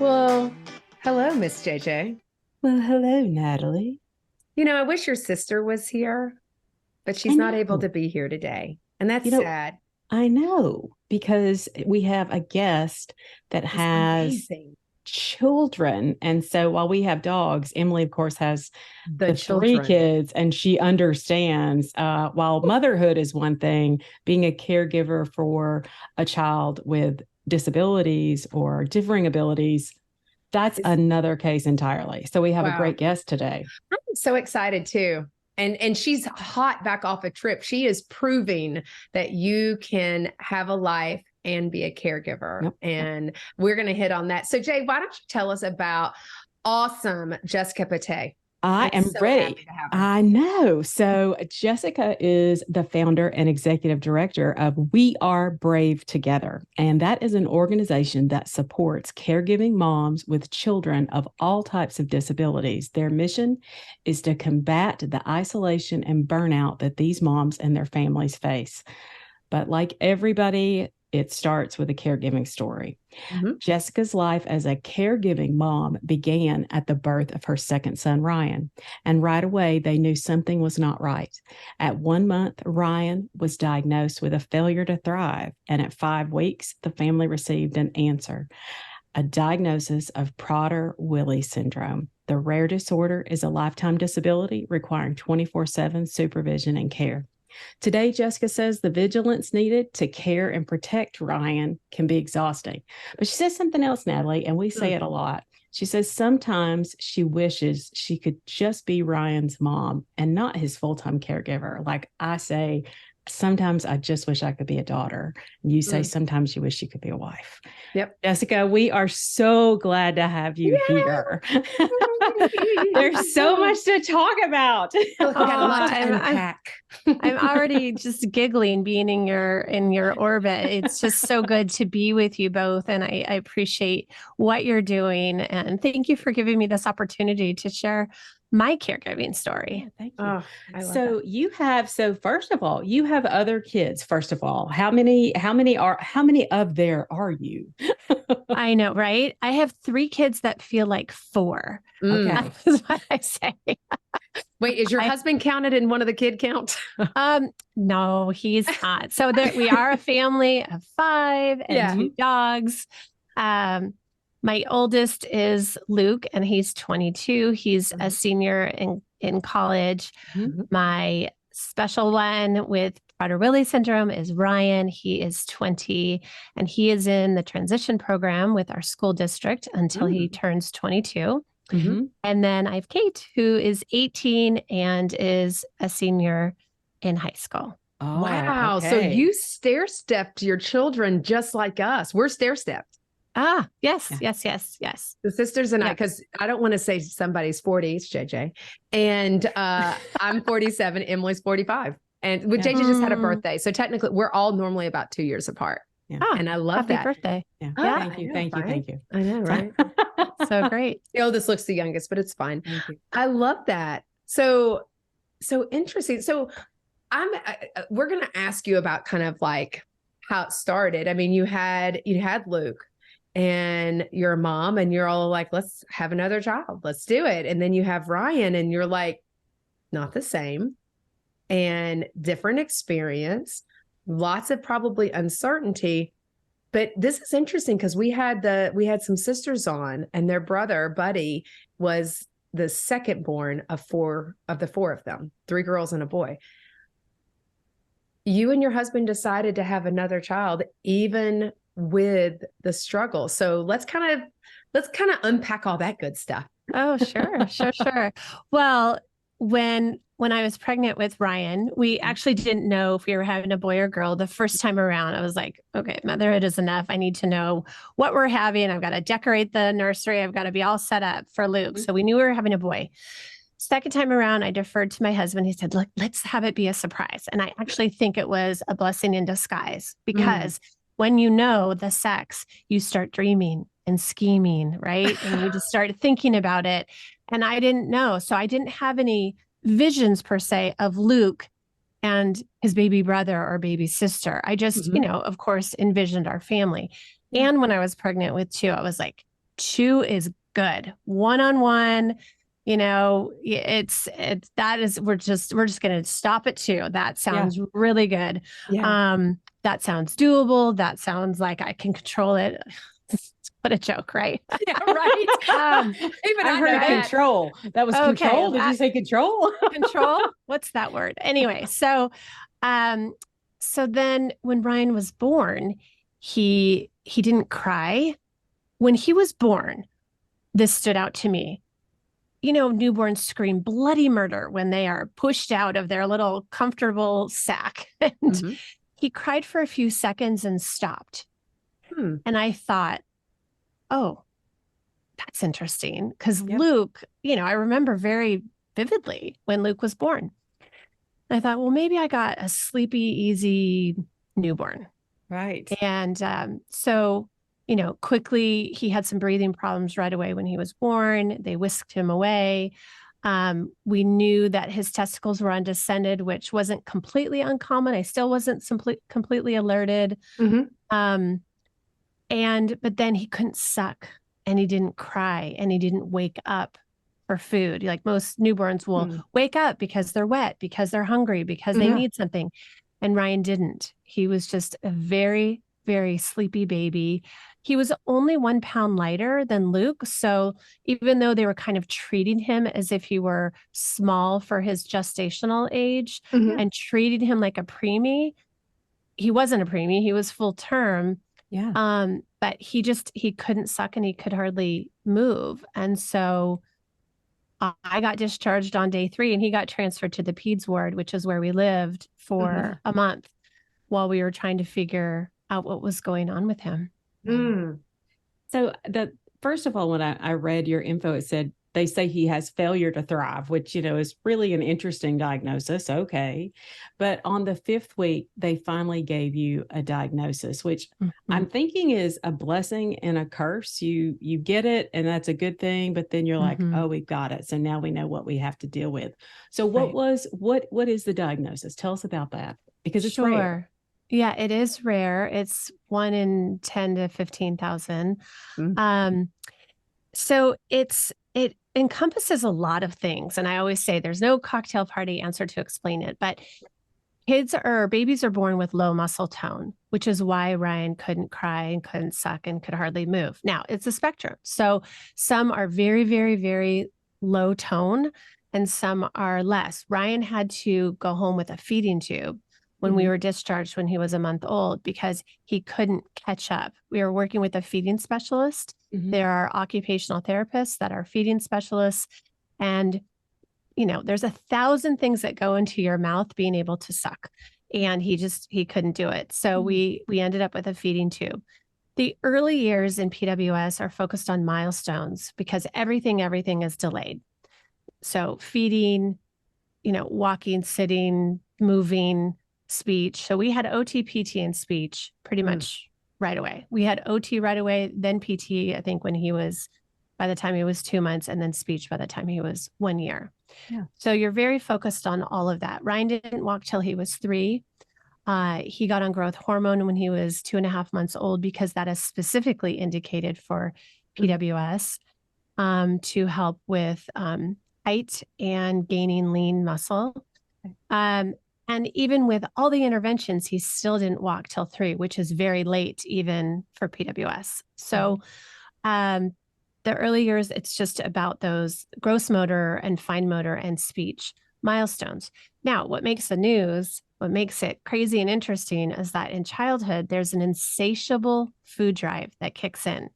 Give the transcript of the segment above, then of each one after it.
Well, hello, Miss JJ. Well, hello, Natalie. I wish your sister was here, but I she's not able to know. be here today. And that's You know, sad. I know because we have a guest that It's has amazing. children. And so while we have dogs, Emily, of course, has The the three children. kids and she understands. While motherhood is one thing, being a caregiver for a child with disabilities or differing abilities, that's It's, another case entirely. So we have a wow. great guest today. I'm so excited too. And she's hot back off a trip. She is proving that you can have a life and be a caregiver. Yep. And we're going to hit on that. So, Jay, why don't you tell us about awesome Jessica Patay? I I'm am so ready. happy to have her. I know. So, Jessica is the founder and executive director of We Are Brave Together. And that is an organization that supports caregiving moms with children of all types of disabilities. Their mission is to combat the isolation and burnout that these moms and their families face. But like everybody, it starts with a caregiving story. Mhm. Jessica's life as a caregiving mom began at the birth of her second son, Ryan. And right away, they knew something was not right. At 1 month, Ryan was diagnosed with a failure to thrive. And at 5 weeks, the family received an answer, a diagnosis of Prader-Willi Syndrome. The rare disorder is a lifetime disability requiring 24/7 supervision and care. Today, Jessica says the vigilance needed to care and protect Ryan can be exhausting. But she says something else, Natalie, and we say it a lot. She says sometimes she wishes she could just be Ryan's mom and not his full time caregiver. Like I say, sometimes I just wish I could be a daughter. And you say sometimes you wish you could be a wife. Yep. Jessica, we are so glad to have you here. Yeah. There's so much to talk about. I feel like we got a lot to I'm unpack. I'm already just giggling being in your orbit. It's just so good to be with you both. And I appreciate what you're doing. And thank you for giving me this opportunity to share my caregiving story. Thank you. Oh, I love that. So first of all, you have other kids. First of all, how many of there are you? I know, right? I have 3 kids that feel like 4. Okay. That's what I say. Wait, is your husband counted in one of the kid counts? No, he's not. So there we are, a family of 5 and Yeah. 2 dogs. My oldest is Luke, and he's 22. He's a senior in college. Mhm. My special one with Prader-Willi Syndrome is Ryan. He is 20, and he is in the transition program with our school district until he turns 22. Mhm. And then I have Kate, who is 18 and is a senior in high school. Oh, Wow. So okay. you stair-stepped your children just like us. We're stair-stepped. Yes, Yeah. yes. The sisters and I, Yeah. because I don't want to say somebody's 40, it's JJ. And I'm 47, Emily's 45. And with Yeah. JJ just had a birthday. So technically we're all normally about 2 years apart. Yeah. And I love Happy that. birthday. Yeah. Yeah. Thank you. I know, Thank you. right? Thank you. I know, right? So great. The oldest looks the youngest, but it's fine. Thank you. I love that. So interesting. So we're going to ask you about kind of like how it started. I mean, you had Luke and your mom and you're all like, let's have another child. Let's do it. And then you have Ryan and you're like, not the same and different experience, lots of probably uncertainty. But this is interesting because we had some sisters on and their brother, Buddy, was the second born of the four of them, 3 girls and a boy. You and your husband decided to have another child, even with the struggle. So let's kind of unpack all that good stuff. Oh, sure. Well, when I was pregnant with Ryan, we actually didn't know if we were having a boy or girl. The first time around, I was like, okay, motherhood is enough. I need to know what we're having. I've got to decorate the nursery. I've got to be all set up for Luke. So we knew we were having a boy. Second time around, I deferred to my husband. He said, look, let's have it be a surprise. And I actually think it was a blessing in disguise because when you know the sex, you start dreaming and scheming, right? And you just start thinking about it. And I didn't know. So I didn't have any visions per se of Luke and his baby brother or baby sister. I just, of course, envisioned our family. And when I was pregnant with 2, I was like, 2 is good. One-on-one, you know, we're just going to stop at 2. That sounds really good. Yeah. That sounds doable. That sounds like I can control it. What a joke, right? Yeah, right. Even I heard control. That was control. Did you say control? Control? What's that word? Anyway, so then when Ryan was born, he didn't cry. When he was born, this stood out to me. You know, newborns scream bloody murder when they are pushed out of their little comfortable sack. And he cried for a few seconds and stopped. And I thought, oh, that's interesting. Because Luke, you know, I remember very vividly when Luke was born. And I thought, well, maybe I got a sleepy, easy newborn. Right. And so, you know, quickly he had some breathing problems right away when he was born. They whisked him away. We knew that his testicles were undescended, which wasn't completely uncommon. I still wasn't completely alerted. But then he couldn't suck, and he didn't cry, and he didn't wake up for food. Like most newborns will wake up because they're wet, because they're hungry, because they need something. And Ryan didn't. He was just a very, very sleepy baby. He was only 1 pound lighter than Luke. So even though they were kind of treating him as if he were small for his gestational age and treating him like a preemie, he wasn't a preemie. He was full term. But he couldn't suck, and he could hardly move. And so I got discharged on day 3, and he got transferred to the peds ward, which is where we lived for a month while we were trying to figure out what was going on with him. So first of all, when I read your info, it said they say he has failure to thrive, which, you know, is really an interesting diagnosis. Okay. But on the 5th week, they finally gave you a diagnosis, which I'm thinking is a blessing and a curse. You get it, and that's a good thing, but then you're like, oh, we've got it. So now we know what we have to deal with. So what is the diagnosis? Tell us about that, because it's rare. Yeah, it is rare. It's 1 in 10 to 15,000. So it encompasses a lot of things. And I always say there's no cocktail party answer to explain it, but babies are born with low muscle tone, which is why Ryan couldn't cry and couldn't suck and could hardly move. Now, it's a spectrum. So some are very, very, very low tone, and some are less. Ryan had to go home with a feeding tube when we were discharged when he was a month old, because he couldn't catch up. We were working with a feeding specialist. There are occupational therapists that are feeding specialists. And, you know, there's 1,000 things that go into your mouth being able to suck. And he couldn't do it. So we ended up with a feeding tube. The early years in PWS are focused on milestones because everything is delayed. So feeding, you know, walking, sitting, moving, speech. So we had OT, PT, and speech pretty much right away. We had OT right away, then PT, I think by the time he was 2 months, and then speech by the time he was 1 year. So you're very focused on all of that. Ryan didn't walk till he was 3. He got on growth hormone when he was 2.5 months old, because that is specifically indicated for PWS to help with height and gaining lean muscle. And even with all the interventions, he still didn't walk till 3, which is very late even for PWS. So the early years, it's just about those gross motor and fine motor and speech milestones. Now, what makes the news, what makes it crazy and interesting, is that in childhood, there's an insatiable food drive that kicks in.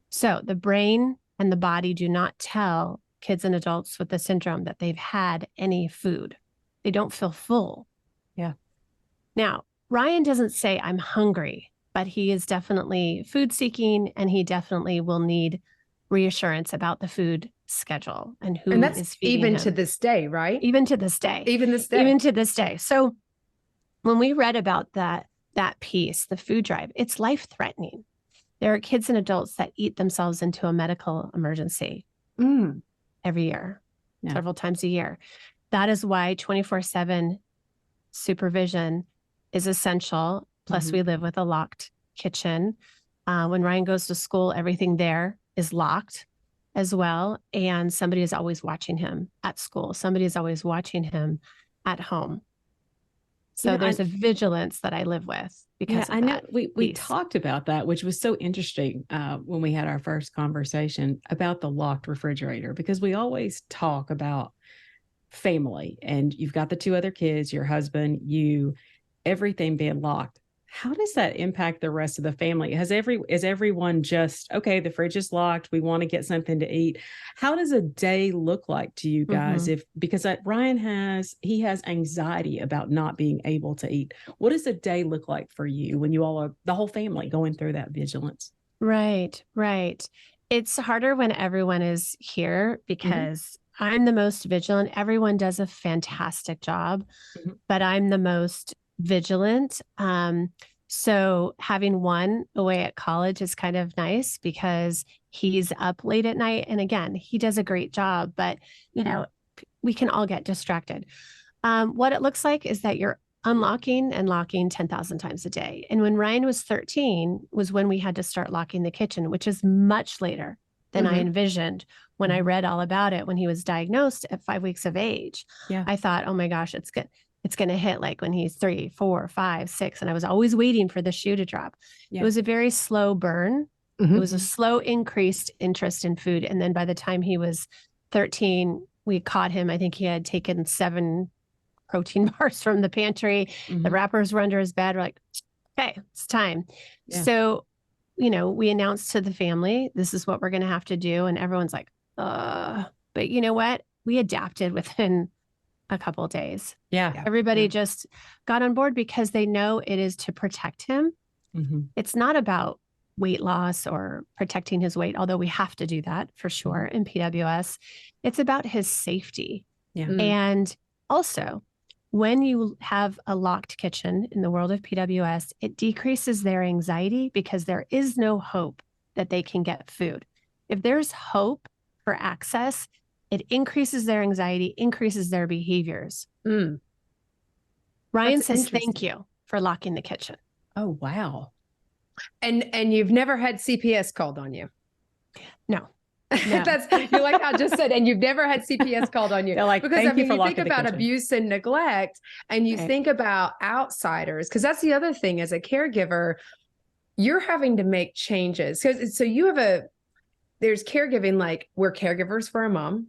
So the brain and the body do not tell kids and adults with the syndrome that they've had any food. They don't feel full. Now, Ryan doesn't say I'm hungry, but he is definitely food seeking, and he definitely will need reassurance about the food schedule and who is feeding even him. to this day, right? Even to this day. Even to this day. So when we read about that piece, the food drive, it's life-threatening. There are kids and adults that eat themselves into a medical emergency every year, several times a year. That is why 24/7 supervision is essential. Plus, we live with a locked kitchen. When Ryan goes to school, everything there is locked as well. And somebody is always watching him at school. Somebody is always watching him at home. So there's a vigilance that I live with because of I know that we piece. talked about that, which was so interesting when we had our first conversation about the locked refrigerator, because we always talk about family and you've got the 2 other kids, your husband, you, everything being locked. How does that impact the rest of the family? Is everyone just, okay, the fridge is locked, we want to get something to eat? How does a day look like to you guys? Because Ryan has anxiety about not being able to eat. What does a day look like for you when you all are, the whole family, going through that vigilance? Right. It's harder when everyone is here because I'm the most vigilant. Everyone does a fantastic job, but I'm the most vigilant. So having one away at college is kind of nice because he's up late at night. And again, he does a great job, but we can all get distracted. What it looks like is that you're unlocking and locking 10,000 times a day. And when Ryan was 13 was when we had to start locking the kitchen, which is much later than I envisioned when I read all about it when he was diagnosed at 5 weeks of age. Yeah. I thought, oh my gosh, it's good. It's going to hit like when he's 3, 4, 5, 6. And I was always waiting for the shoe to drop. Yeah. It was a very slow burn. It was a slow increased interest in food. And then by the time he was 13, we caught him. I think he had taken 7 protein bars from the pantry. The wrappers were under his bed. We're like, okay, it's time. Yeah. So, we announced to the family, this is what we're going to have to do. And everyone's like, but you know what? We adapted within a couple of days. Yeah. Everybody just got on board because they know it is to protect him. It's not about weight loss or protecting his weight, although we have to do that for sure in PWS. It's about his safety. Yeah. And also, when you have a locked kitchen in the world of PWS, it decreases their anxiety because there is no hope that they can get food. If there's hope for access, it increases their anxiety, increases their behaviors. Ryan says, thank you for locking the kitchen. Oh, wow. And you've never had CPS called on you? No. That's, you like how I just said, and you've never had CPS called on you. They're like, because you think about abuse and neglect, and you think about outsiders, because that's the other thing as a caregiver, you're having to make changes. So you have there's caregiving, like we're caregivers for a mom.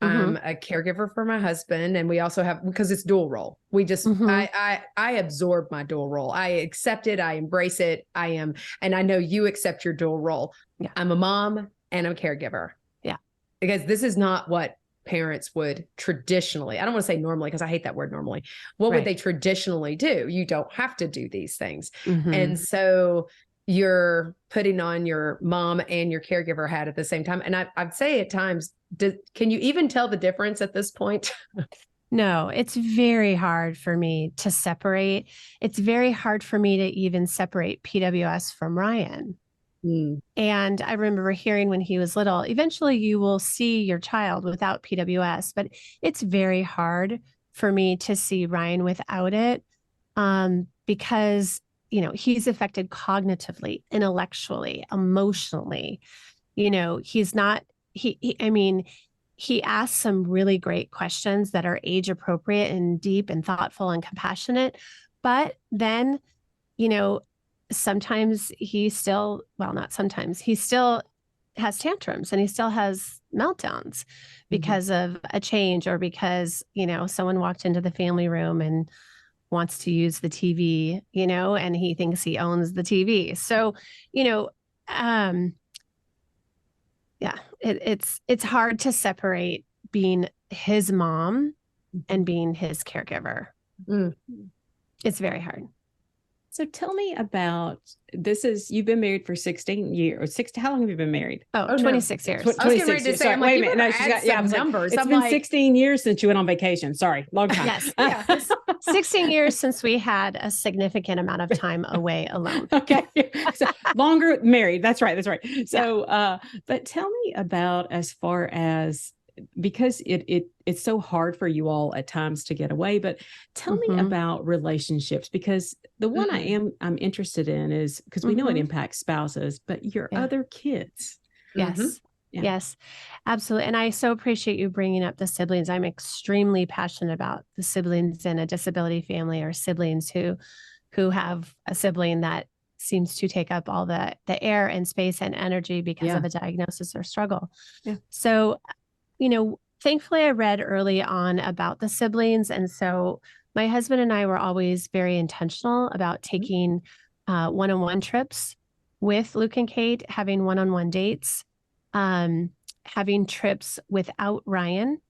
I'm a caregiver for my husband. And we also have, because it's dual role. We just, I absorb my dual role. I accept it. I embrace it. And I know you accept your dual role. Yeah. I'm a mom and I'm a caregiver. Yeah. Because this is not what parents would traditionally, I don't want to say normally, because I hate that word normally. What would they traditionally do? You don't have to do these things. And so you're putting on your mom and your caregiver hat at the same time. And I'd say at times, can you even tell the difference at this point? No, it's very hard for me to separate. It's very hard for me to even separate PWS from Ryan. And I remember hearing when he was little, eventually you will see your child without PWS, but it's very hard for me to see Ryan without it because he's affected cognitively, intellectually, emotionally. He's not, he asks some really great questions that are age appropriate and deep and thoughtful and compassionate. But then, sometimes he still has tantrums and he still has meltdowns because of a change or because, someone walked into the family room and wants to use the TV, and he thinks he owns the TV. So, it's hard to separate being his mom and being his caregiver. It's very hard. So tell me about, you've been married for 16 years. How long have you been married? 26 years. I was getting ready to say, I'm like, wait a minute. No, she's got numbers. It's been 16 years since you went on vacation. Sorry, long time. Yes. 16 years since we had a significant amount of time away alone. Okay. So longer married. That's right. So, but tell me about, as far as, because it's so hard for you all at times to get away, but tell me about relationships, because the one I'm interested in is, because we know it impacts spouses, but your other kids, Yes. Yeah. Yes, absolutely. And I so appreciate you bringing up the siblings. I'm extremely passionate about the siblings in a disability family, or siblings who have a sibling that seems to take up all the air and space and energy because Yeah. of a diagnosis or struggle. Yeah. So, thankfully I read early on about the siblings. And so my husband and I were always very intentional about taking one-on-one trips with Luke and Kate, having one-on-one dates, having trips without Ryan,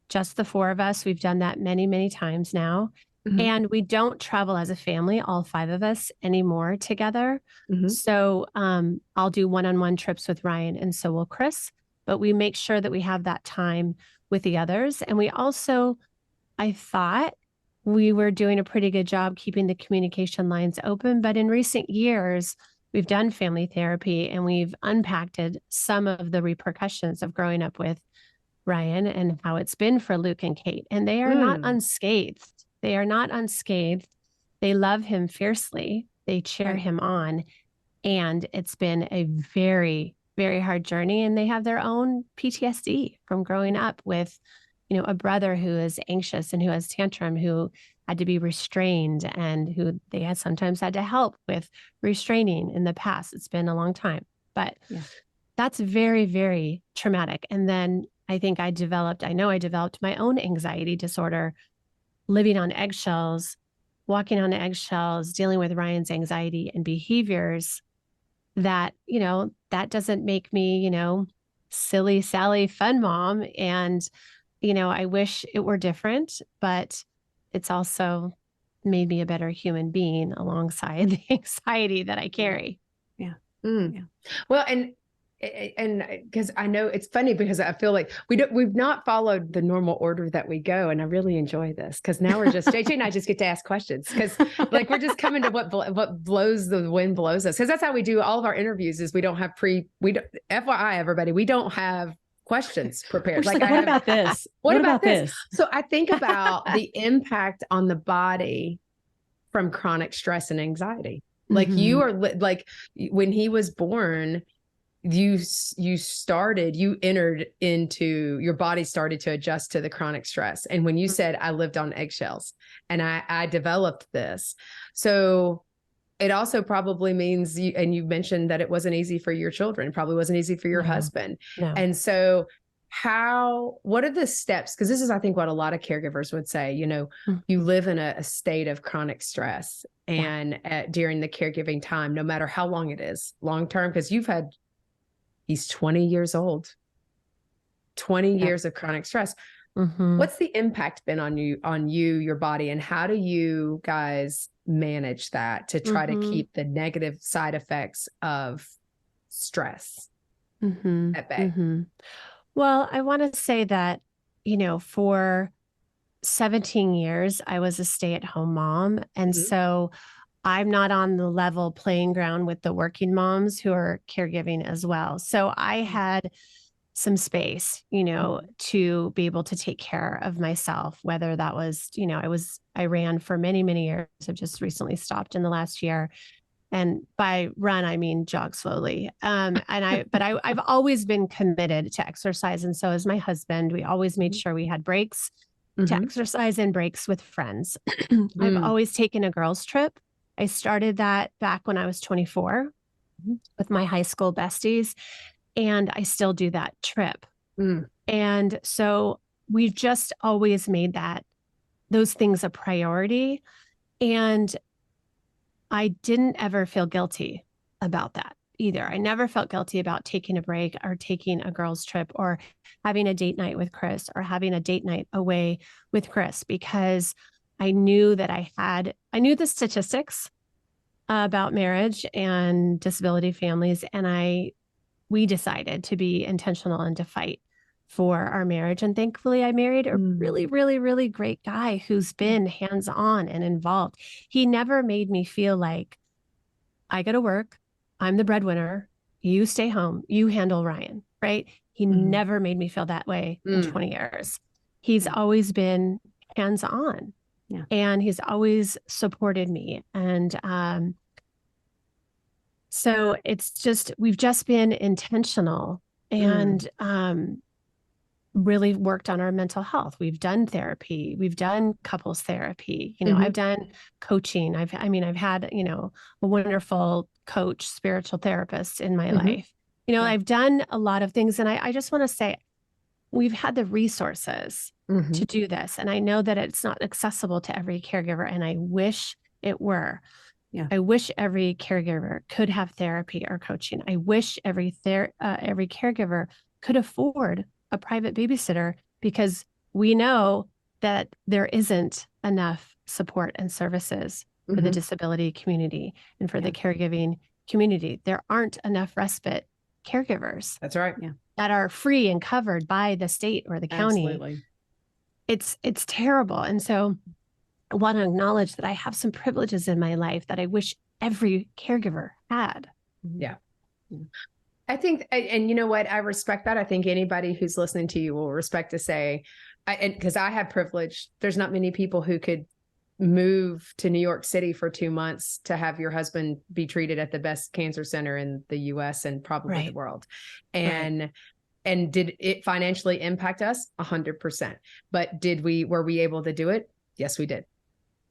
just the four of us. We've done that many, many times now. Mhm. And we don't travel as a family, all five of us anymore together. Mhm. So I'll do one-on-one trips with Ryan, and so will Chris. But we make sure that we have that time with the others. And we also, I thought we were doing a pretty good job keeping the communication lines open. But in recent years, we've done family therapy, and we've unpacked some of the repercussions of growing up with Ryan and how it's been for Luke and Kate. And they are not unscathed. They are not unscathed. They love him fiercely. They cheer Right. him on. And it's been a very, very hard journey. And they have their own PTSD from growing up with, a brother who is anxious and who has tantrum, who had to be restrained, and who they had sometimes had to help with restraining in the past. It's been a long time, but that's very, very traumatic. And then I know I developed my own anxiety disorder, living on eggshells, walking on eggshells, dealing with Ryan's anxiety and behaviors that, that doesn't make me, silly Sally fun mom. And, I wish it were different, but it's also made me a better human being alongside the anxiety that I carry. Yeah. Yeah. Well, and because I know it's funny, because I feel like we've not followed the normal order that we go, and I really enjoy this, because now we're just JJ and I just get to ask questions, because like we're just coming to what blows the wind blows us, because that's how we do all of our interviews. Is we don't have FYI everybody, we don't have questions prepared. Like, what about this? What about this? So I think about the impact on the body from chronic stress and anxiety. Like you are like when he was born, you entered into, your body started to adjust to the chronic stress. And when you said, I lived on eggshells and I developed this. So it also probably means and you mentioned that it wasn't easy for your children, probably wasn't easy for your husband. No. And so what are the steps? Because this is, I think, what a lot of caregivers would say, you live in a state of chronic stress and during the caregiving time, no matter how long it is, long-term, because he's 20 years old, 20 years of chronic stress. What's the impact been on you, your body, and how do you guys manage that to try to keep the negative side effects of stress at bay? Well, I want to say that, for 17 years, I was a stay-at-home mom. And so I'm not on the level playing ground with the working moms who are caregiving as well. So I had some space, to be able to take care of myself, whether that was, I ran for many, many years. I've just recently stopped in the last year. And by run, I mean jog slowly. But I've always been committed to exercise. And so as my husband, we always made sure we had breaks to exercise and breaks with friends. I've always taken a girls' trip. I started that back when I was 24 with my high school besties, and I still do that trip. And so we've just always made those things a priority. And I didn't ever feel guilty about that either. I never felt guilty about taking a break or taking a girls' trip or having a date night with Chris or having a date night away with Chris, because I knew that I knew the statistics about marriage and disability families. And we decided to be intentional and to fight for our marriage. And thankfully I married a really, really, really great guy who's been hands-on and involved. He never made me feel like I go to work, I'm the breadwinner, you stay home, you handle Ryan, right? He never made me feel that way in 20 years. He's always been hands-on and he's always supported me. And So it's just, we've just been intentional and really worked on our mental health. We've done therapy. We've done couples therapy. You know, I've done coaching. I've had, you know, a wonderful coach, spiritual therapist in my life. You know, I've done a lot of things. And I just want to say, we've had the resources to do this. And I know that it's not accessible to every caregiver. And I wish it were. Yeah. I wish every caregiver could have therapy or coaching. I wish every caregiver could afford a private babysitter, because we know that there isn't enough support and services for the disability community and for the caregiving community. There aren't enough respite caregivers. That's right. Yeah. That are free and covered by the state or the county. Absolutely. It's terrible. And so I want to acknowledge that I have some privileges in my life that I wish every caregiver had. Yeah. I think, and you know what, I respect that. I think anybody who's listening to you will respect to say, because I have privilege. There's not many people who could move to New York City for 2 months to have your husband be treated at the best cancer center in the US and probably the world. And did it financially impact us? 100%. But were we able to do it? Yes, we did.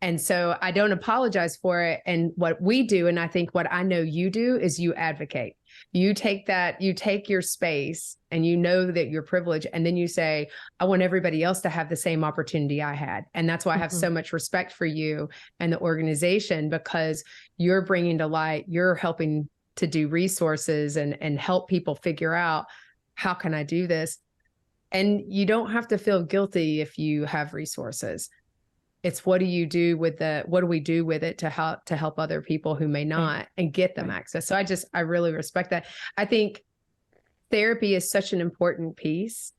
And so I don't apologize for it. And what we do, and I think what I know you do, is you advocate. You take your space and you know that you're privileged. And then you say, I want everybody else to have the same opportunity I had. And that's why I have so much respect for you and the organization, because you're bringing to light, you're helping to do resources and help people figure out, how can I do this? And you don't have to feel guilty if you have resources. It's what do we do with it to help other people who may not and get them access. So I really respect that. I think therapy is such an important piece.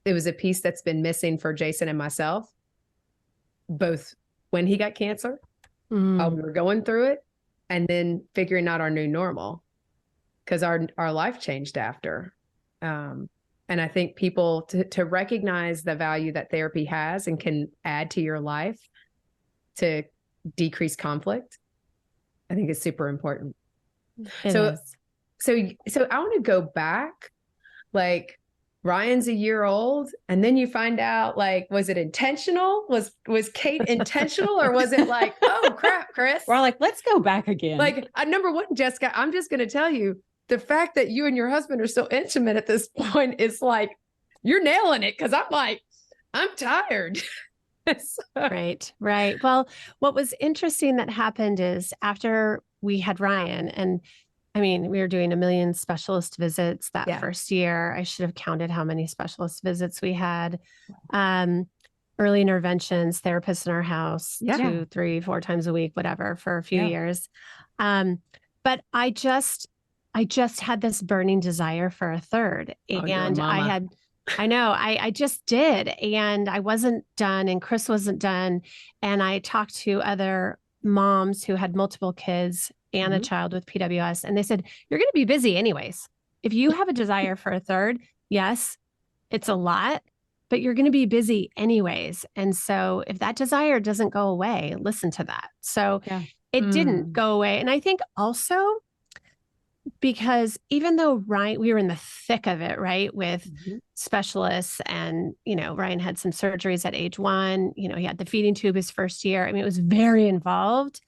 It was a piece that's been missing for Jason and myself, both when he got cancer, while we were going through it, and then figuring out our new normal, because our life changed after. And I think people to recognize the value that therapy has and can add to your life to decrease conflict, I think is super important. So I want to go back, like Ryan's a year old, and then you find out, like, was it intentional? Was Kate intentional, or was it like, oh crap, Chris? We're like, let's go back again. Like, number one, Jessica, I'm just going to tell you, the fact that you and your husband are so intimate at this point is like, you're nailing it. Cause I'm like, I'm tired. Right. Well, what was interesting that happened is after we had Ryan, and I mean, we were doing 1 million specialist visits that first year. I should have counted how many specialist visits we had. Early interventions, therapists in our house, 2, 3, 4 times a week, whatever, for a few years. But I just had this burning desire for a third. And I just did. And I wasn't done, and Chris wasn't done. And I talked to other moms who had multiple kids and a child with PWS. And they said, you're going to be busy anyways. If you have a desire for a third, yes, it's a lot, but you're going to be busy anyways. And so if that desire doesn't go away, listen to that. So it didn't go away. And I think also, because even though we were in the thick of it, right, with specialists, and, you know, Ryan had some surgeries at age 1, you know, he had the feeding tube his first year. I mean, it was very involved.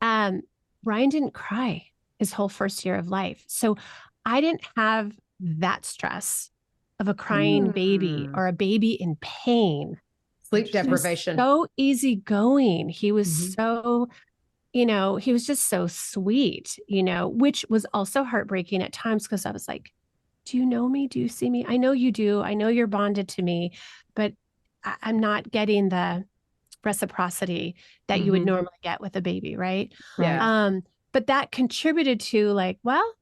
Ryan didn't cry his whole first year of life. So I didn't have that stress of a crying baby or a baby in pain. Sleep deprivation. So easygoing. He was so, you know, he was just so sweet, you know, which was also heartbreaking at times, because I was like, do you know me? Do you see me? I know you do. I know you're bonded to me, but I'm not getting the reciprocity that you would normally get with a baby, right? Yeah. But that contributed to, like, well,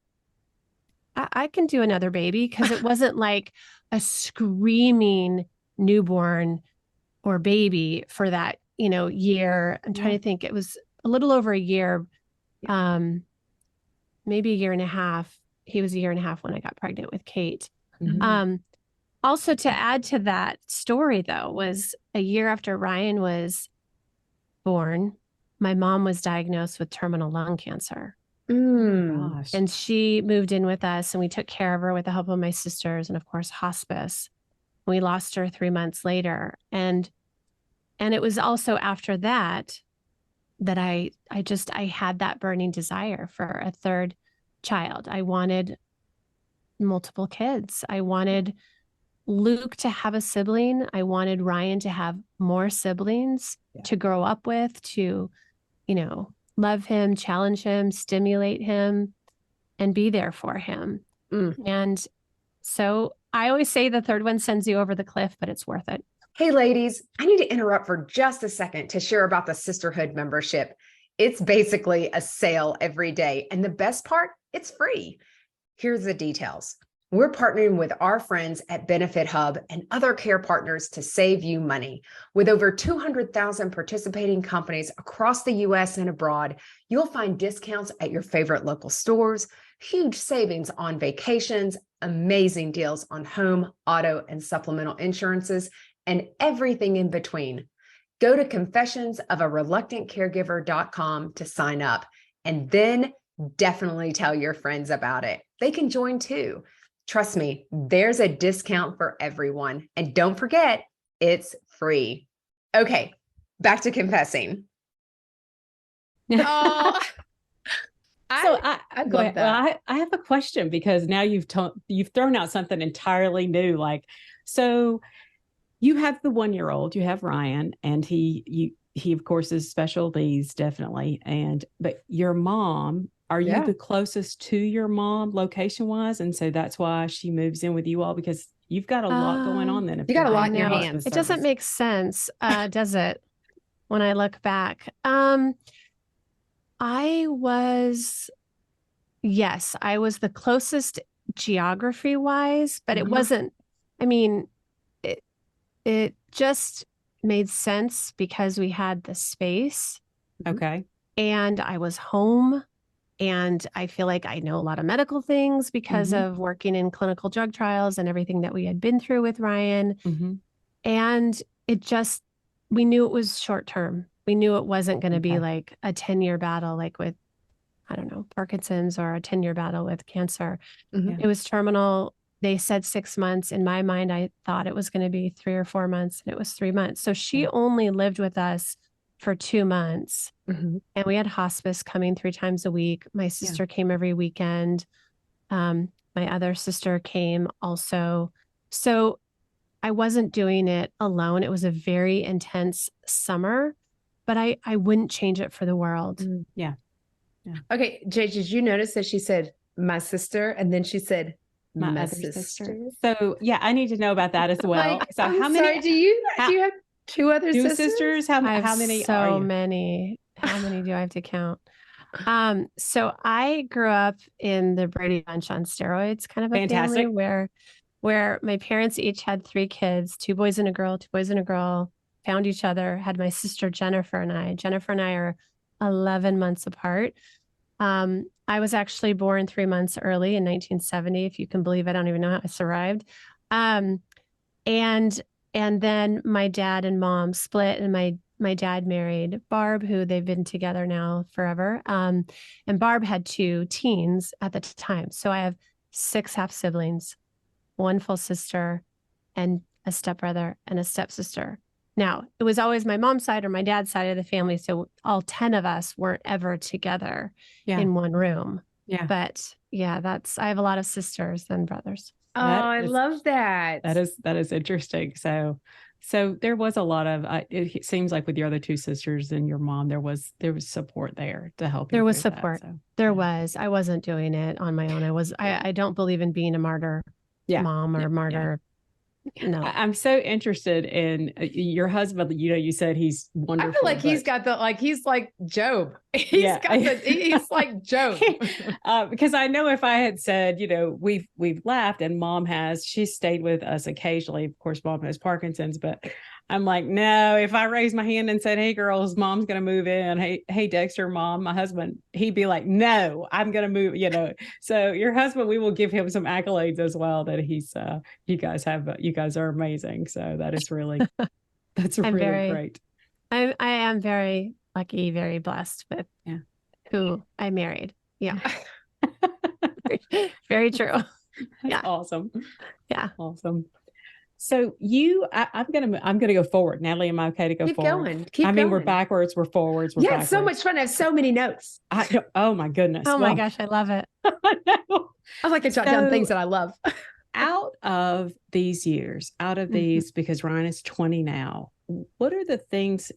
I can do another baby, because it wasn't like a screaming newborn or baby for that, you know, year. I'm trying to think. It was a little over a year, maybe a year and a half. He was a year and a half when I got pregnant with Kate. Also, to add to that story, though, was a year after Ryan was born, my mom was diagnosed with terminal lung cancer. Mm. Gosh. And she moved in with us and we took care of her with the help of my sisters and of course hospice. We lost her 3 months later. And it was also after that that I had that burning desire for a third child. I wanted multiple kids. I wanted Luke to have a sibling. I wanted Ryan to have more siblings to grow up with, to, love him, challenge him, stimulate him, and be there for him. And so I always say the third one sends you over the cliff, but it's worth it. Hey, ladies, I need to interrupt for just a second to share about the Sisterhood membership. It's basically a sale every day. And the best part, it's free. Here's the details. We're partnering with our friends at Benefit Hub and other care partners to save you money. With over 200,000 participating companies across the US and abroad, you'll find discounts at your favorite local stores, huge savings on vacations, amazing deals on home, auto, and supplemental insurances, and everything in between. Go to confessionsofareluctantcaregiver.com to sign up, and then definitely tell your friends about it. They can join too. Trust me, there's a discount for everyone. And don't forget, it's free. Okay, back to confessing. Oh, I love that. Well, I have a question because now you've thrown out something entirely new. Like, so you have the 1-year-old, you have Ryan, and he of course is special needs, definitely. But your mom, are you the closest to your mom location wise? And so that's why she moves in with you all, because you've got a lot going on then. You got a lot in your hands. It doesn't make sense, does it? When I look back, I was the closest geography wise, but it wasn't, it just made sense because we had the space. Okay. And I was home. And I feel like I know a lot of medical things because of working in clinical drug trials and everything that we had been through with Ryan. And we knew it was short term. We knew it wasn't going to be like a 10-year battle, like with, I don't know, Parkinson's, or a 10-year battle with cancer. It was terminal. They said 6 months. In my mind, I thought it was going to be 3 or 4 months, and it was 3 months. So she only lived with us for 2 months. And we had hospice coming 3 times a week. My sister came every weekend. My other sister came also. So I wasn't doing it alone. It was a very intense summer, but I wouldn't change it for the world. Yeah. Okay, Jay, did you notice that she said my sister, and then she said my other sister? So yeah, I need to know about that as well. Like, so how many do you have? 2 other sisters? How many so are you? Many. How many do I have to count? So I grew up in the Brady Bunch on steroids, kind of a family where my parents each had 3 kids, 2 boys and a girl, found each other, had my sister Jennifer and I. Jennifer and I are 11 months apart. I was actually born 3 months early in 1970, if you can believe it. I don't even know how I survived. And then my dad and mom split, and my dad married Barb, who they've been together now forever. And Barb had 2 teens at the time. So I have 6 half siblings, 1 full sister, and a stepbrother and a stepsister. Now, it was always my mom's side or my dad's side of the family. So all 10 of us weren't ever together in one room. Yeah. But yeah, I have a lot of sisters and brothers. Oh, I love that. That is interesting. So there was a lot of, it seems like with your other 2 sisters and your mom, there was support there to help you. There was support. There was. I wasn't doing it on my own. I don't believe in being a martyr mom or martyr. No. I'm so interested in your husband. You said he's wonderful. I feel like he's like Job. He's like Job. Because I know if I had said, we've laughed, and mom she's stayed with us occasionally. Of course, mom has Parkinson's, but I'm like, no, if I raised my hand and said, hey girls, mom's going to move in. Hey, Dexter, mom, my husband, he'd be like, no, I'm going to move, So your husband, we will give him some accolades as well, that you guys are amazing. So that is really, great. I am very lucky, very blessed with who I married. Yeah. Very true. That's awesome. Yeah. Awesome. So I'm gonna go forward. Natalie, am I okay to go forward? Keep going. We're backwards, we're forwards, we're yeah, backwards. It's so much fun. I have so many notes. Oh my goodness. Oh my gosh, I love it. I know. I like to jot down things that I love. Out of these, because Ryan is 20 now, what are the things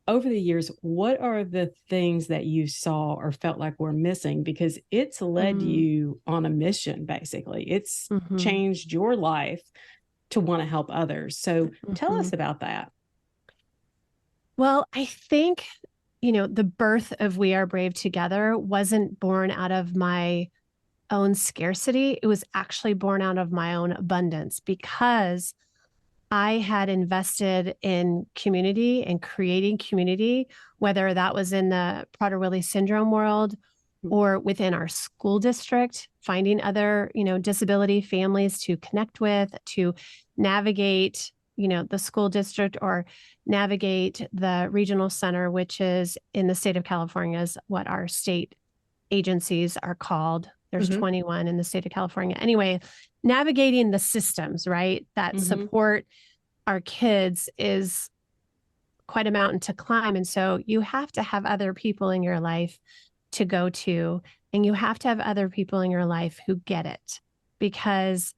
over the years, what are the things that you saw or felt like were missing? Because it's led you on a mission, basically. It's changed your life to want to help others. So tell us about that. Well, I think, the birth of We Are Brave Together wasn't born out of my own scarcity. It was actually born out of my own abundance, because I had invested in community and creating community, whether that was in the Prader-Willi Syndrome world or within our school district, finding other, disability families to connect with, to navigate, the school district, or navigate the regional center, which is in the state of California, is what our state agencies are called. There's 21 in the state of California. Anyway, navigating the systems, right, that support our kids is quite a mountain to climb. And so you have to have other people in your life to go to, and you have to have other people in your life who get it. Because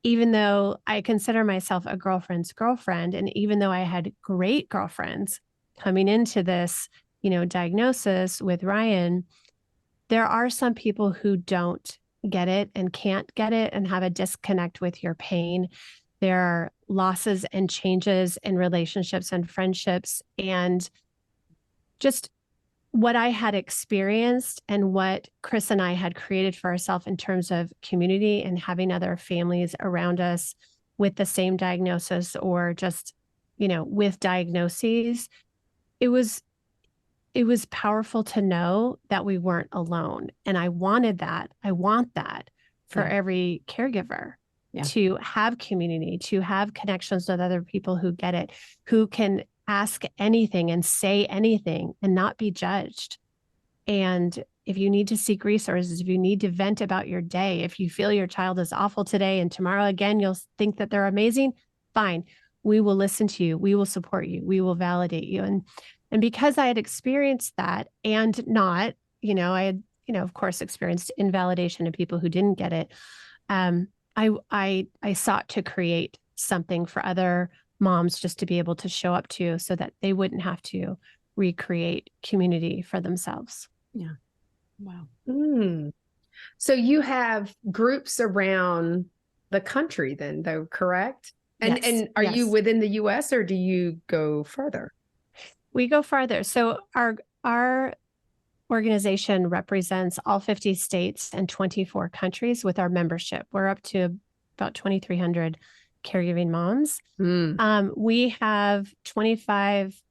even though I consider myself a girlfriend's girlfriend, and even though I had great girlfriends coming into this, diagnosis with Ryan, there are some people who don't get it and can't get it and have a disconnect with your pain. There are losses and changes in relationships and friendships, and just what I had experienced and what Chris and I had created for ourselves in terms of community and having other families around us with the same diagnosis, or just, with diagnoses. It was powerful to know that we weren't alone. And I wanted that. I want that for every caregiver, to have community, to have connections with other people who get it, who can ask anything and say anything and not be judged. And if you need to seek resources, if you need to vent about your day, if you feel your child is awful today and tomorrow again, you'll think that they're amazing, fine. We will listen to you. We will support you. We will validate you. And because I had experienced that, and not, I had, of course, experienced invalidation of people who didn't get it. I sought to create something for other moms just to be able to show up to, so that they wouldn't have to recreate community for themselves. Yeah. Wow. So you have groups around the country then, though, correct? And Yes. and are you within the US, or do you go further? We go farther. So our organization represents all 50 states and 24 countries with our membership. We're up to about 2,300 caregiving moms. We have 25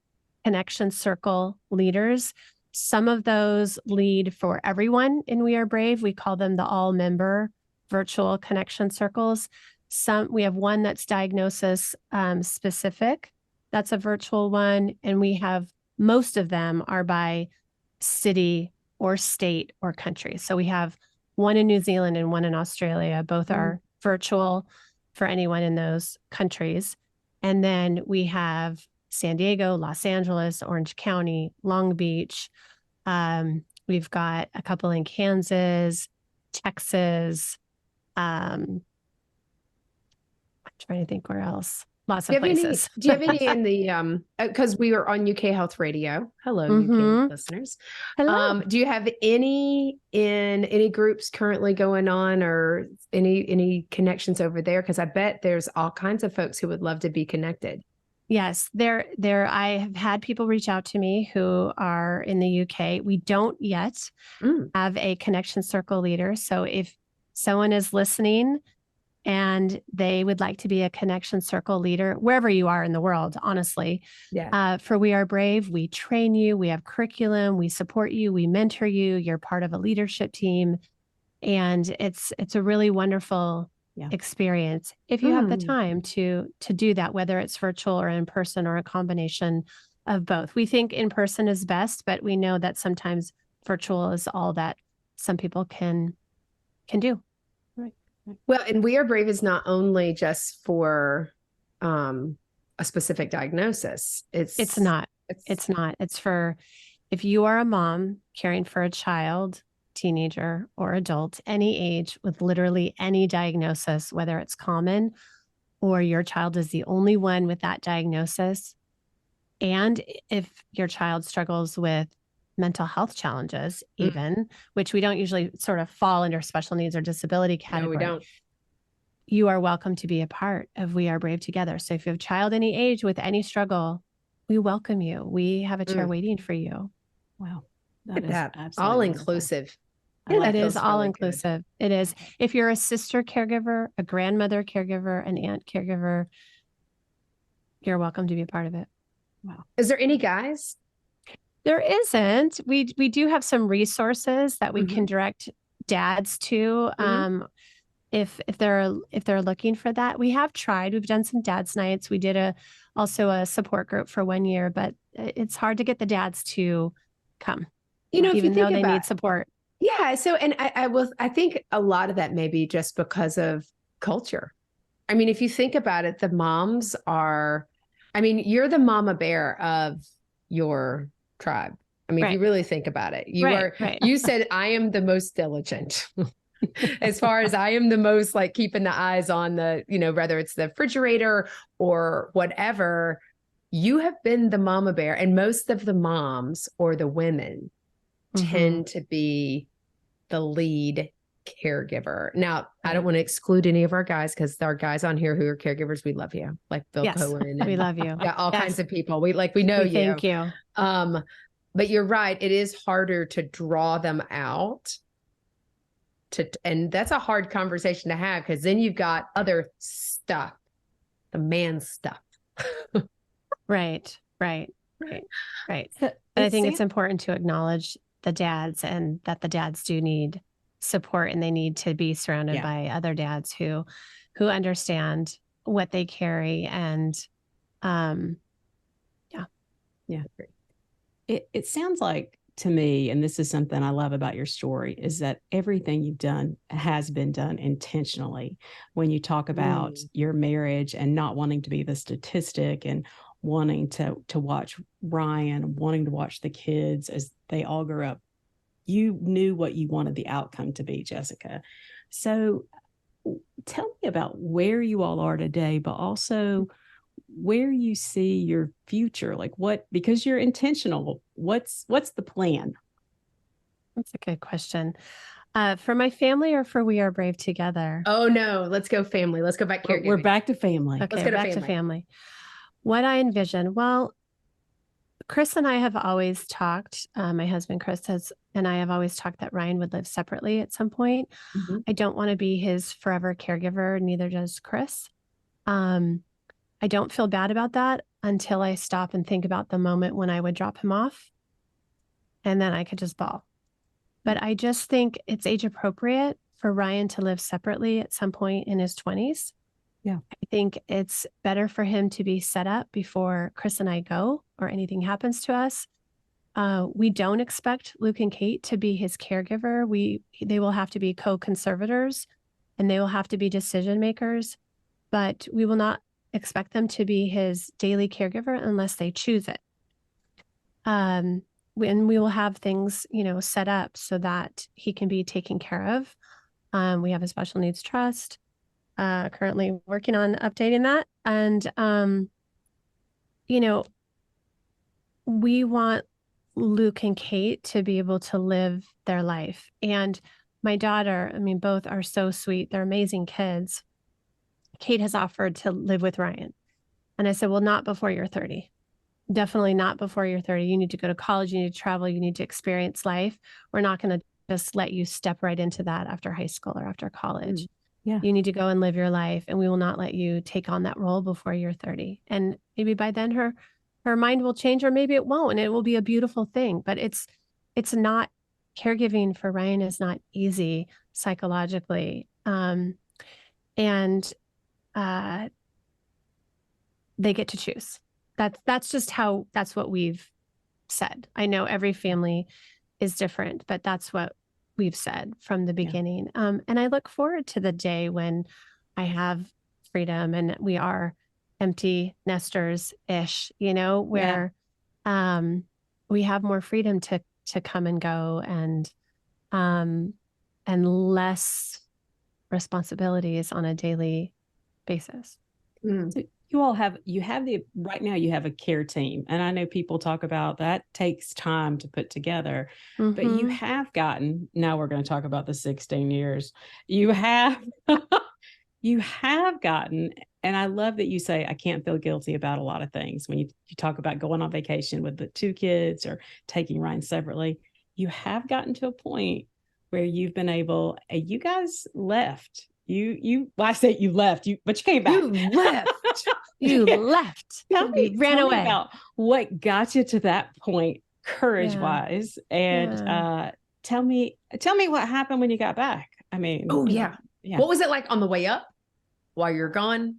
connection circle leaders. Some of those lead for everyone in We Are Brave. We call them the all member virtual connection circles. We have one that's diagnosis specific. That's a virtual one. And we have, most of them are by city or state or country. So we have one in New Zealand and one in Australia. Both are virtual for anyone in those countries. And then we have San Diego, Los Angeles, Orange County, Long Beach. We've got a couple in Kansas, Texas. I'm trying to think where else. Lots of places. Do you have any in the, because we are on UK Health Radio. Hello, UK listeners. Hello. Do you have any in any groups currently going on, or any connections over there? Because I bet there's all kinds of folks who would love to be connected. Yes, I have had people reach out to me who are in the UK. We don't yet have a connection circle leader. So if someone is listening and they would like to be a connection circle leader, wherever you are in the world, honestly, for We Are Brave, we train you, we have curriculum, we support you, we mentor you, you're part of a leadership team. And it's a really wonderful experience if you have the time to do that, whether it's virtual or in person or a combination of both. We think in person is best, but we know that sometimes virtual is all that some people can do. Right. Well, and We Are Brave is not only just for a specific diagnosis. It's not. It's for, if you are a mom caring for a child, teenager, or adult, any age with literally any diagnosis, whether it's common or your child is the only one with that diagnosis. And if your child struggles with mental health challenges, even, which we don't usually sort of fall under special needs or disability category. No, we don't. You are welcome to be a part of We Are Brave together. So if you have a child any age with any struggle, we welcome you. We have a chair waiting for you. Wow. That is absolutely all inclusive. Yeah, it is all inclusive. It is. If you're a sister caregiver, a grandmother caregiver, an aunt caregiver, you're welcome to be a part of it. Wow. Is there any guys? There isn't. We do have some resources that we can direct dads to. If they're looking for that. We have tried. We've done some dads nights. We did also a support group for 1 year, but it's hard to get the dads to come. Even though they need support. Yeah. So, and I think a lot of that may be just because of culture. I mean, if you think about it, the moms are, you're the mama bear of your tribe. If you really think about it, you said, I am the most diligent. As far as I am the most like keeping the eyes on the, whether it's the refrigerator or whatever, you have been the mama bear. And most of the moms or the women tend to be the lead caregiver. Now, I don't want to exclude any of our guys because there are guys on here who are caregivers. We love you. Like Bill Cohen. We love you. Yeah, all kinds of people. We know you. Thank you. But you're right. It is harder to draw them out. And that's a hard conversation to have because then you've got other stuff, the man stuff. Right. And I think it's important to acknowledge the dads and that the dads do need support and they need to be surrounded by other dads who understand what they carry. And it sounds like to me, and this is something I love about your story, is that everything you've done has been done intentionally. When you talk about your marriage and not wanting to be the statistic and wanting to watch Ryan, wanting to watch the kids as they all grew up, you knew what you wanted the outcome to be, Jessica. So tell me about where you all are today, but also where you see your future, like what, because you're intentional, what's the plan? That's a good question. For my family or for We Are Brave together? Oh no, let's go family. Let's go back caregiving. We're back to family. Okay, let's go back to family. What I envision, well, Chris and I have always talked, my husband Chris and I have always talked that Ryan would live separately at some point. I don't want to be his forever caregiver, neither does Chris. I don't feel bad about that until I stop and think about the moment when I would drop him off and then I could just bawl. But I just think it's age appropriate for Ryan to live separately at some point in his 20s. Yeah. I think it's better for him to be set up before Chris and I go or anything happens to us. We don't expect Luke and Kate to be his caregiver. They will have to be co-conservators and they will have to be decision makers, but we will not expect them to be his daily caregiver unless they choose it. And we will have things, set up so that he can be taken care of. We have a special needs trust, currently working on updating that. And, we want Luke and Kate to be able to live their life. And my daughter, both are so sweet. They're amazing kids. Kate has offered to live with Ryan. And I said, well, not before you're 30. Definitely not before you're 30. You need to go to college. You need to travel. You need to experience life. We're not going to just let you step right into that after high school or after college. Yeah. You need to go and live your life. And we will not let you take on that role before you're 30. And maybe by then her mind will change, or maybe it won't. And it will be a beautiful thing. But it's not, caregiving for Ryan is not easy psychologically. And they get to choose. That's what we've said. I know every family is different, but that's what we've said from the beginning. And I look forward to the day when I have freedom and we are empty nesters-ish, where we have more freedom to come and go and less responsibilities on a daily basis. So right now you have a care team. And I know people talk about that takes time to put together, but you have gotten, now we're going to talk about the 16 years. You have gotten, and I love that you say, I can't feel guilty about a lot of things. When you talk about going on vacation with the 2 kids or taking Ryan separately, you have gotten to a point where you've been able, you guys left. Well, I say you left, but you came back. You left. You left. Tell me away. About what got you to that point, courage-wise, and tell me what happened when you got back. I mean, yeah. What was it like on the way up, while you're gone,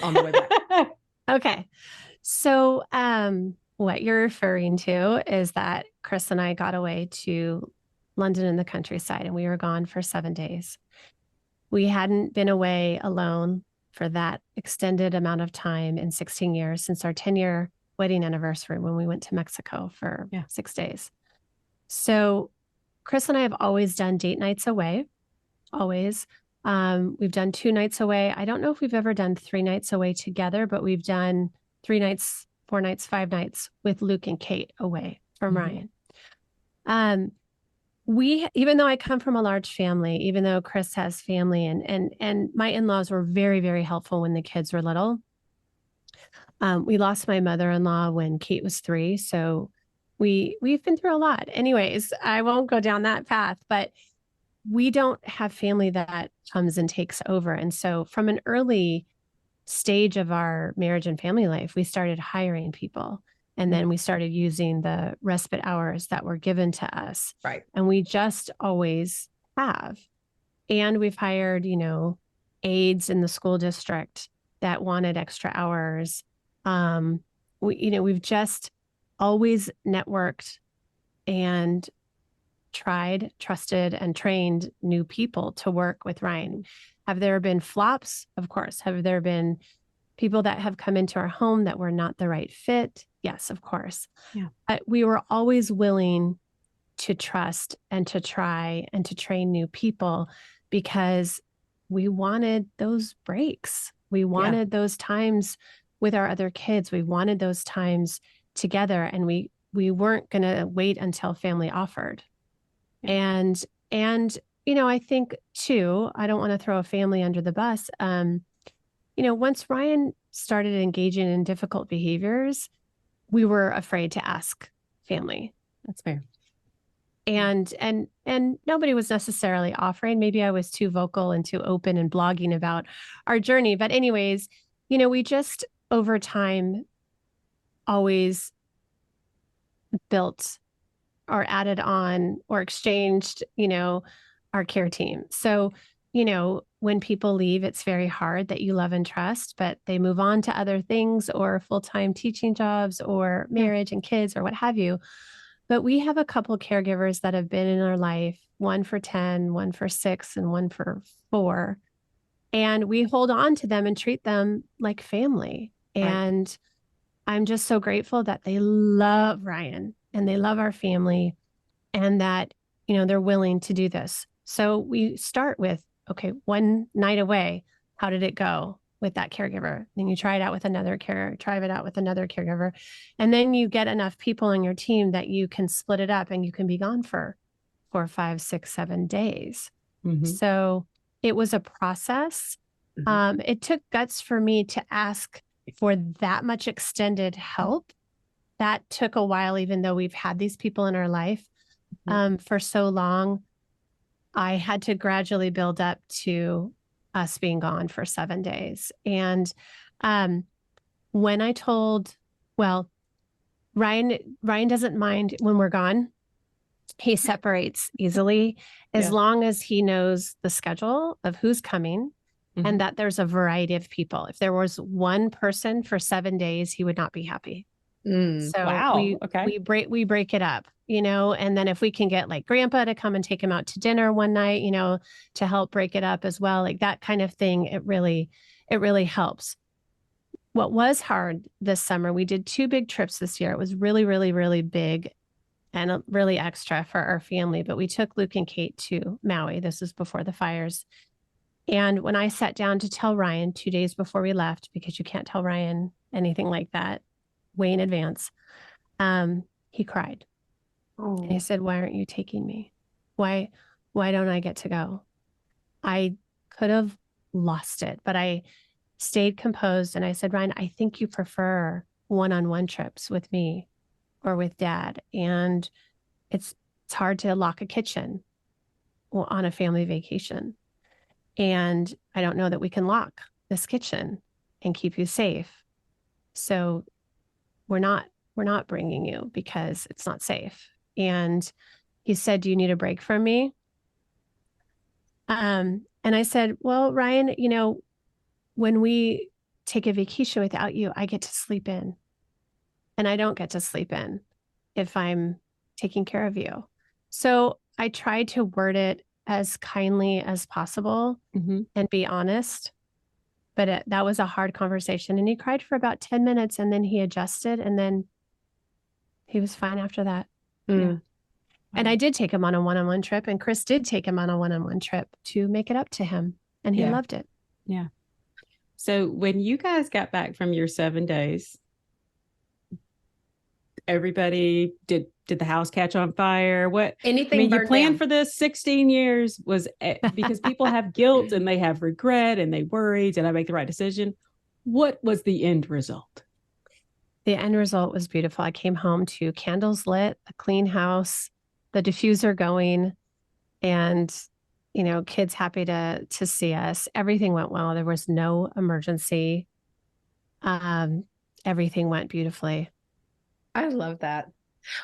on the way back? Okay, so what you're referring to is that Chris and I got away to London in the countryside, and we were gone for 7 days. We hadn't been away alone for that extended amount of time in 16 years since our 10-year wedding anniversary when we went to Mexico for 6 days. So Chris and I have always done date nights away, always. We've done 2 nights away. I don't know if we've ever done 3 nights away together, but we've done 3 nights, 4 nights, 5 nights with Luke and Kate away from Ryan. Even though I come from a large family, even though Chris has family and my in-laws were very, very helpful when the kids were little. We lost my mother-in-law when Kate was 3. So we've been through a lot. Anyways, I won't go down that path, but we don't have family that comes and takes over. And so from an early stage of our marriage and family life, we started hiring people. And then we started using the respite hours that were given to us. Right. And we just always have. And we've hired, aides in the school district that wanted extra hours. We've just always networked and tried, trusted, and trained new people to work with Ryan. Have there been flops? Of course. Have there been people that have come into our home that were not the right fit? Yes, of course. Yeah. But we were always willing to trust and to try and to train new people because we wanted those breaks. We wanted those times with our other kids. We wanted those times together, and we weren't going to wait until family offered. Yeah. And I think too, I don't want to throw a family under the bus. Once Ryan started engaging in difficult behaviors, we were afraid to ask family. That's fair. And nobody was necessarily offering. Maybe I was too vocal and too open and blogging about our journey. But anyways, we just over time always built or added on or exchanged, our care team. So, when people leave, it's very hard that you love and trust, but they move on to other things or full-time teaching jobs or marriage and kids or what have you. But we have a couple caregivers that have been in our life, one for 10, one for 6, and one for 4. And we hold on to them and treat them like family. Right. And I'm just so grateful that they love Ryan and they love our family and that, they're willing to do this. So we start with, okay, 1 night away, how did it go with that caregiver? Then you try it out with another caregiver. And then you get enough people on your team that you can split it up and you can be gone for 4, 5, 6, 7 days. So it was a process. It took guts for me to ask for that much extended help. That took a while, even though we've had these people in our life for so long. I had to gradually build up to us being gone for 7 days. And when I told, Ryan doesn't mind when we're gone. He separates easily as long as he knows the schedule of who's coming and that there's a variety of people. If there was one person for 7 days, he would not be happy. So Wow. Okay. we break it up, and then if we can get like grandpa to come and take him out to dinner one night, to help break it up as well, like that kind of thing, it really helps. What was hard this summer, we did 2 big trips this year. It was really, really, really big and really extra for our family, but we took Luke and Kate to Maui. This was before the fires. And when I sat down to tell Ryan 2 days before we left, because you can't tell Ryan anything like that way in advance, he cried. Oh. And he said, "Why aren't you taking me? Why don't I get to go?" I could have lost it, but I stayed composed and I said, "Ryan, I think you prefer one-on-one trips with me or with dad. And it's hard to lock a kitchen on a family vacation. And I don't know that we can lock this kitchen and keep you safe. So we're not bringing you because it's not safe." And he said, "Do you need a break from me?" And I said, "Well, Ryan, when we take a vacation without you, I get to sleep in. And I don't get to sleep in if I'm taking care of you." So I tried to word it as kindly as possible and be honest. But that was a hard conversation. And he cried for about 10 minutes and then he adjusted and then he was fine after that. Yeah. And I did take him on a one-on-one trip, and Chris did take him on a one-on-one trip to make it up to him, and he loved it. Yeah. So when you guys got back from your 7 days, everybody did the house catch on fire? Anything you planned down for this 16 years was because people have guilt and they have regret and they worry, did I make the right decision? What was the end result? The end result was beautiful. I came home to candles lit, a clean house, the diffuser going, and kids happy to see us. Everything went well. There was no emergency. Everything went beautifully. I love that.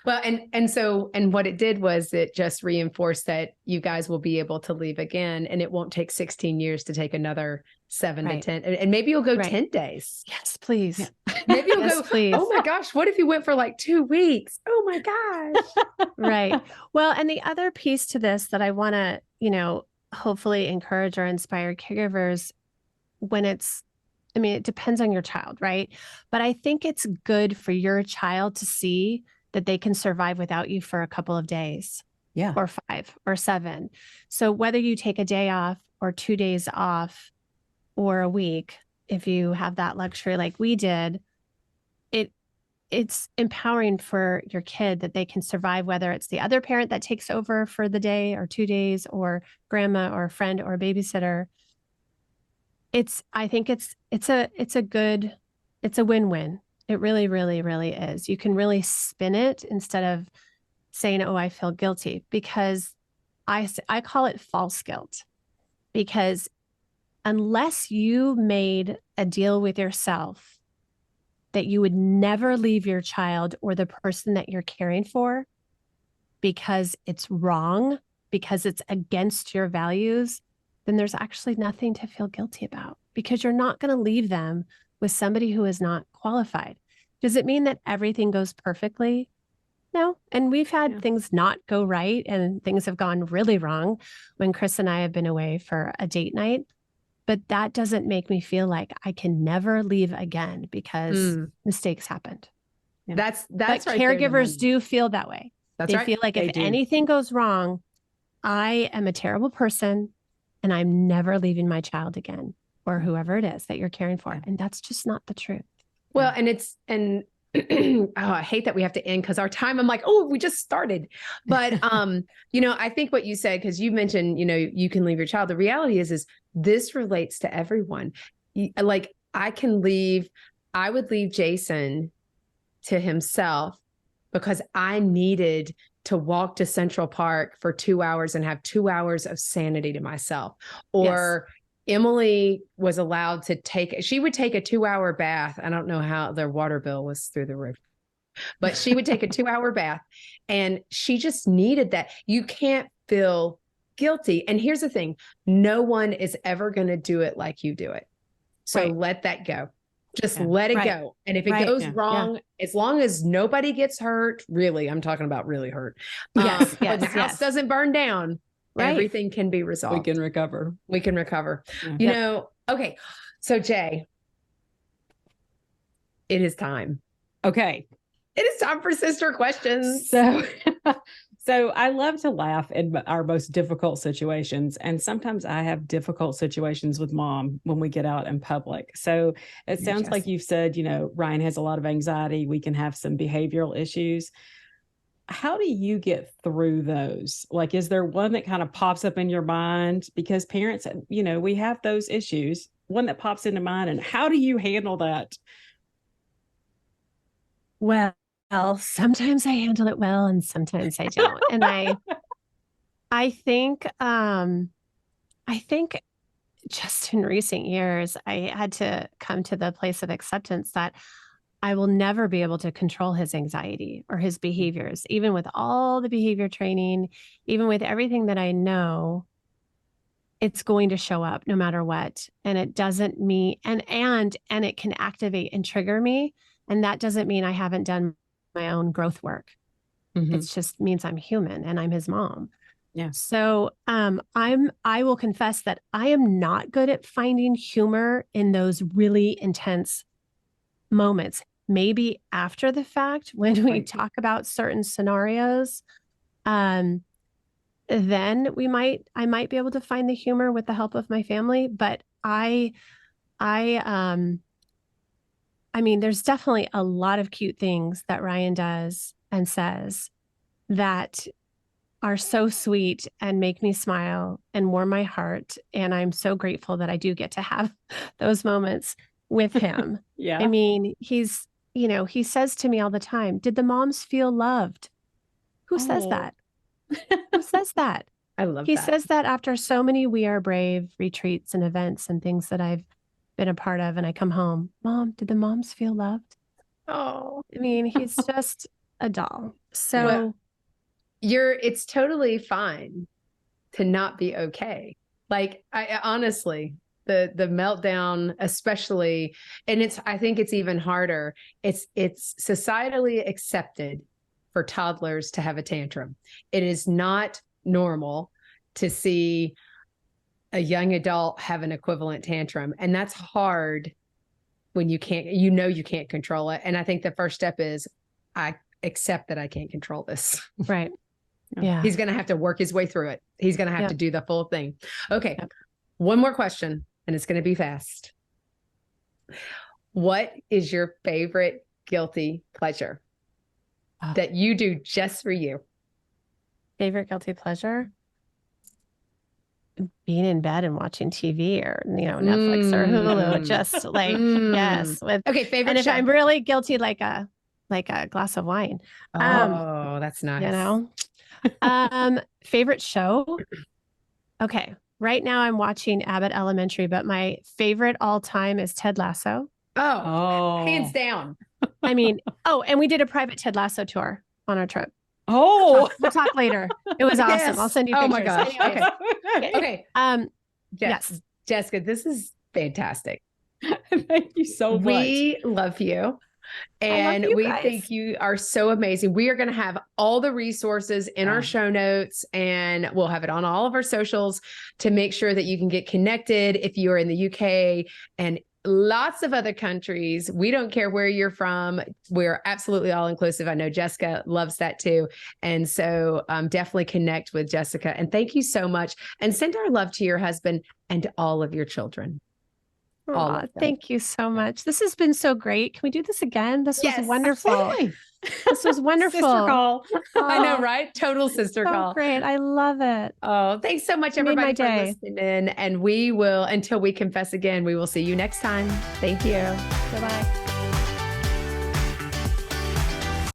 Well, and what it did was it just reinforced that you guys will be able to leave again, and it won't take 16 years to take another 7 to 10. And maybe you'll go 10 days. Yes, please. Yeah. Maybe you'll go, please. Oh my gosh, what if you went for like 2 weeks? Oh my gosh. Right. Well, and the other piece to this that I want to, hopefully encourage or inspire caregivers it depends on your child, right? But I think it's good for your child to see that they can survive without you for a couple of days. Yeah. Or 5 or 7. So whether you take a day off or 2 days off or a week, if you have that luxury like we did, it's empowering for your kid that they can survive, whether it's the other parent that takes over for the day or 2 days, or grandma or a friend or a babysitter. I think it's a win-win. It really, really, really is. You can really spin it instead of saying, "Oh, I feel guilty," because I call it false guilt, because unless you made a deal with yourself that you would never leave your child or the person that you're caring for because it's wrong, because it's against your values, then there's actually nothing to feel guilty about, because you're not going to leave them with somebody who is not qualified. Does it mean that everything goes perfectly? No. And we've had things not go right, and things have gone really wrong when Chris and I have been away for a date night. But that doesn't make me feel like I can never leave again because mistakes happened. Yeah. That's but right. Caregivers do feel that way. That's they right. feel like if anything goes wrong, I am a terrible person and I'm never leaving my child again, or whoever it is that you're caring for. And that's just not the truth. Well, and I hate that we have to end because our time, I'm like, oh, we just started. But, I think what you said, because you mentioned, you can leave your child. The reality is this relates to everyone. Like I would leave Jason to himself because I needed to walk to Central Park for 2 hours and have 2 hours of sanity to myself. Or Emily was allowed to she would take a 2-hour bath. I don't know how their water bill was through the roof, but she would take a 2-hour bath, and she just needed that. You can't feel guilty. And here's the thing, no one is ever going to do it like you do it. So let that go. Just let it Right. go. And if it Right. goes Yeah. wrong, as long as nobody gets hurt, really, I'm talking about really hurt. Yes, But the yes, house yes. doesn't burn down. Right. Everything can be We resolved. can recover. We can recover. Yeah. You know, okay. So Jay, it is time. Okay. It is time for sister questions. So, so I love to laugh in our most difficult situations. And sometimes I have difficult situations with mom when we get out in public. So it Yeah, sounds Jess. like you've said, you know, Ryan has a lot of anxiety. We can have some behavioral issues. How do you get through those? Like, is there one that kind of pops up in your mind? Because parents, you know, we have those issues, one that pops into mind. And how do you handle that? Well, sometimes I handle it well and sometimes I don't. And I think just in recent years, I had to come to the place of acceptance that I will never be able to control his anxiety or his behaviors, even with all the behavior training, even with everything that I know, it's going to show up no matter what. And it doesn't mean, and it can activate and trigger me. And that doesn't mean I haven't done my own growth work. Mhm. It just means I'm human and I'm his mom. Yeah. So I will confess that I am not good at finding humor in those really intense moments. Maybe after the fact, when we Right. talk about certain scenarios, then I might be able to find the humor with the help of my family. But I mean, there's definitely a lot of cute things that Ryan does and says that are so sweet and make me smile and warm my heart. And I'm so grateful that I do get to have those moments with him. Yeah. I mean, he says to me all the time, did the moms feel loved? Who says Oh. that? Who says that? I love He that. says that after so many We Are Brave retreats and events and things that I've been a part of. And I come home, Mom, did the moms feel loved? Oh, I mean, he's just a doll. So Well, it's totally fine to not be okay. Like I honestly, the meltdown, especially, and I think it's even harder. It's societally accepted for toddlers to have a tantrum. It is not normal to see a young adult have an equivalent tantrum. And that's hard when you can't control it. And I think the first step is I accept that I can't control this. right. Yeah. He's going to have to work his way through it. He's going to have Yep. to do the full thing. Okay. Yep. One more question, and it's going to be fast. What is your favorite guilty pleasure that you do just for you? Favorite guilty pleasure? Being in bed and watching TV or, Netflix or Hulu, just like, yes. Okay. Favorite And if show? I'm really guilty, like a glass of wine. Oh, that's nice. Favorite show? Okay. Right now I'm watching Abbott Elementary, but my favorite all time is Ted Lasso. Oh, hands down. I mean, and we did a private Ted Lasso tour on our trip. Oh, We'll talk later. It was awesome. Yes. I'll send you Oh pictures. my gosh. Anyways. Okay. Yes. Jessica, this is fantastic. thank you so much. We love you. And you we guys. think you are so amazing. We are going to have all the resources in our show notes, and we'll have it on all of our socials to make sure that you can get connected if you are in the UK and lots of other countries. We don't care where you're from. We're absolutely all inclusive. I know Jessica loves that too. And so definitely connect with Jessica. And thank you so much. And send our love to your husband and to all of your children. All of them. Thank you so much. This has been so great. Can we do this again? This Yes, was wonderful. Absolutely. This was wonderful. Sister call. I know, right? Total sister So call. great. I love it. Oh, thanks so much, You made my everybody, for day. listening in. And we will, until we confess again, we will see you next time. Thank you. Bye-bye.